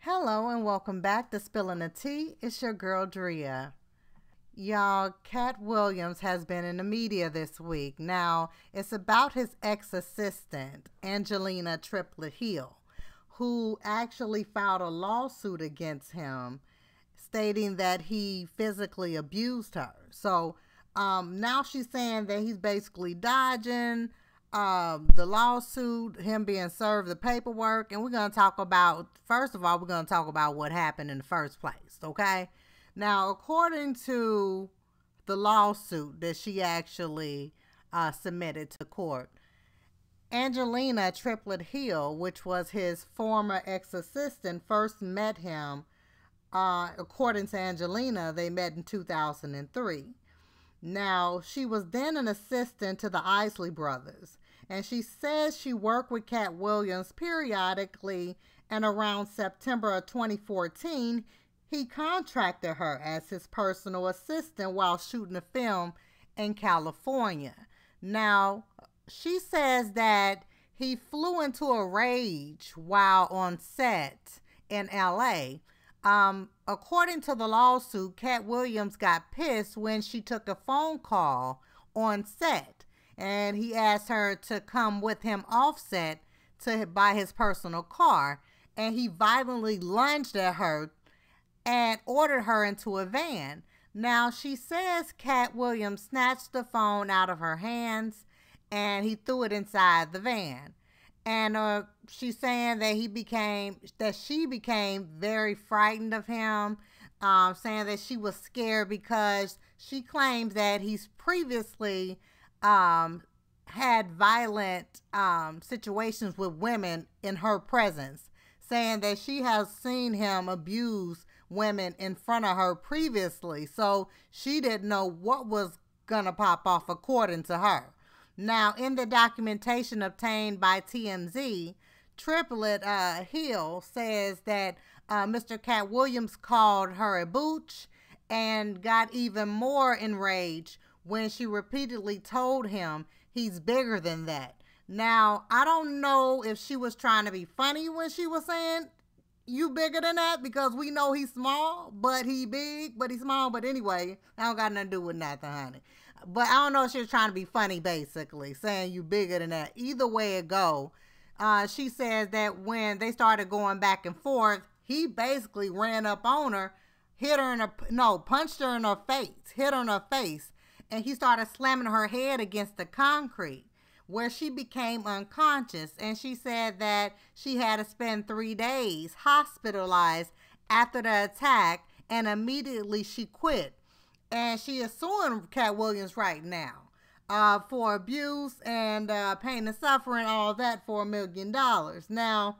Hello and welcome back to Spilling the Tea. It's your girl Drea. Y'all, Katt Williams has been in the media this week. Now, it's about his ex-assistant, Angelina Triplett-Hill, who actually filed a lawsuit against him, stating that he physically abused her. So, now she's saying that he's basically dodging the lawsuit, him being served the paperwork, and we're going to talk about, first of all, we're going to talk about what happened in the first place, okay? Now, according to the lawsuit that she actually submitted to court, Angelina Triplett-Hill, which was his former ex-assistant, first met him, according to Angelina, they met in 2003. Now, she was then an assistant to the Isley Brothers, and she says she worked with Katt Williams periodically, and around September of 2014, he contracted her as his personal assistant while shooting a film in California. Now, she says that he flew into a rage while on set in LA. According to the lawsuit, Katt Williams got pissed when she took a phone call on set, and he asked her to come with him off set to buy his personal car, and he violently lunged at her and ordered her into a van. Now, she says Katt Williams snatched the phone out of her hands and he threw it inside the van. And she's saying that she became very frightened of him, saying that she was scared because she claims that he's previously had violent situations with women in her presence, saying that she has seen him abuse women in front of her previously. So she didn't know what was gonna pop off, according to her. Now, in the documentation obtained by TMZ, Triplett-Hill says that Mr. Katt Williams called her a booch and got even more enraged when she repeatedly told him he's bigger than that. Now, I don't know if she was trying to be funny when she was saying, you bigger than that, because we know he's small, but he big, but he's small. But anyway, I don't got nothing to do with nothing, honey. But I don't know if she was trying to be funny, basically, saying you bigger than that. Either way it go, she says that when they started going back and forth, he basically ran up on her, punched her in her face, hit her in her face, and he started slamming her head against the concrete, where she became unconscious. And she said that she had to spend 3 days hospitalized after the attack, and immediately she quit. And she is suing Katt Williams right now for abuse and pain and suffering, all that, for $1 million. Now,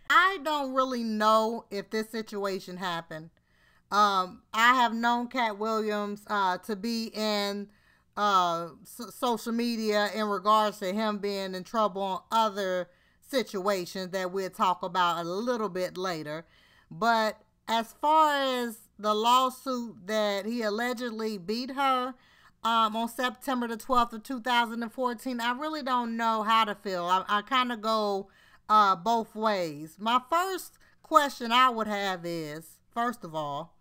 I don't really know if this situation happened. I have known Katt Williams to be in social media in regards to him being in trouble on other situations that we'll talk about a little bit later. But as far as the lawsuit that he allegedly beat her on September the 12th of 2014, I really don't know how to feel. I kind of go both ways. My first question I would have is, first of all,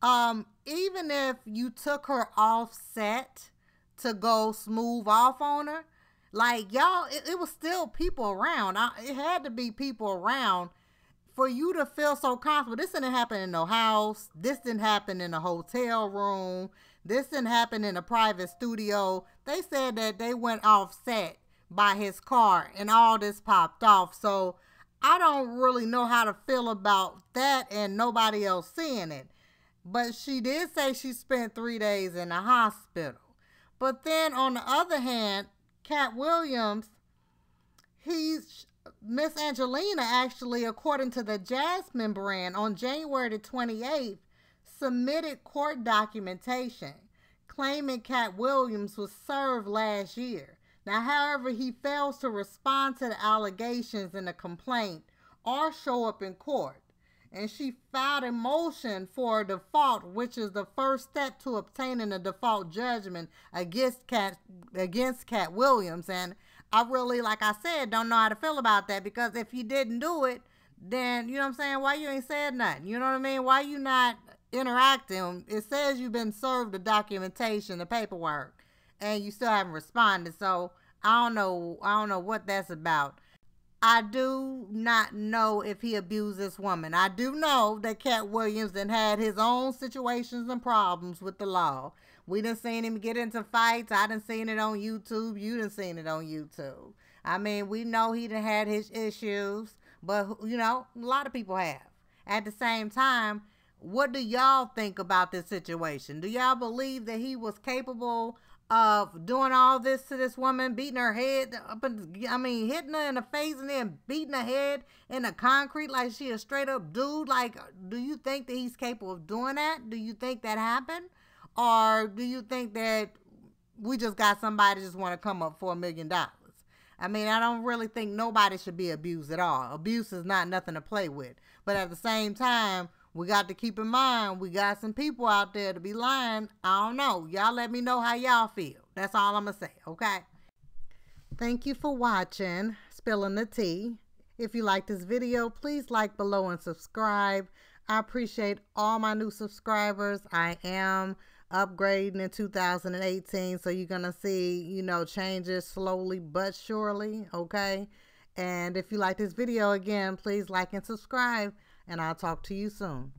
even if you took her off set to go smooth off on her, like, y'all, it was still people around. It had to be people around for you to feel so comfortable. This didn't happen in no house. This didn't happen in a hotel room. This didn't happen in a private studio. They said that they went off set by his car and all this popped off. So I don't really know how to feel about that and nobody else seeing it. But she did say she spent 3 days in the hospital. But then on the other hand, Katt Williams, Miss Angelina actually, according to the Jasmine Brand, on January the 28th, submitted court documentation claiming Katt Williams was served last year. Now, however, he fails to respond to the allegations in the complaint or show up in court. And she filed a motion for a default, which is the first step to obtaining a default judgment against Katt Williams. And I really, like I said, don't know how to feel about that, because if he didn't do it, then, you know what I'm saying, why you ain't said nothing? You know what I mean? Why you not interacting? It says you've been served the documentation, the paperwork, and you still haven't responded. So I don't know what that's about. I do not know if he abused this woman. I do know that Katt Williams then had his own situations and problems with the law. We done seen him get into fights. I done seen it on YouTube. You done seen it on YouTube. I mean, we know he done had his issues, but, you know, a lot of people have. At the same time, what do y'all think about this situation? Do y'all believe that he was capable of doing all this to this woman, beating her head up and, hitting her in the face and then beating her head in the concrete like she a straight up dude? Like, do you think that he's capable of doing that? Do you think that happened? Or do you think that we just got somebody just want to come up for $1 million? I mean, I don't really think nobody should be abused at all. Abuse is not nothing to play with. But at the same time, we got to keep in mind, we got some people out there to be lying. I don't know. Y'all let me know how y'all feel. That's all I'm going to say, okay? Thank you for watching Spilling the Tea. If you like this video, please like below and subscribe. I appreciate all my new subscribers. I am upgrading in 2018, so you're going to see, you know, changes slowly but surely, okay? And if you like this video, again, please like and subscribe. And I'll talk to you soon.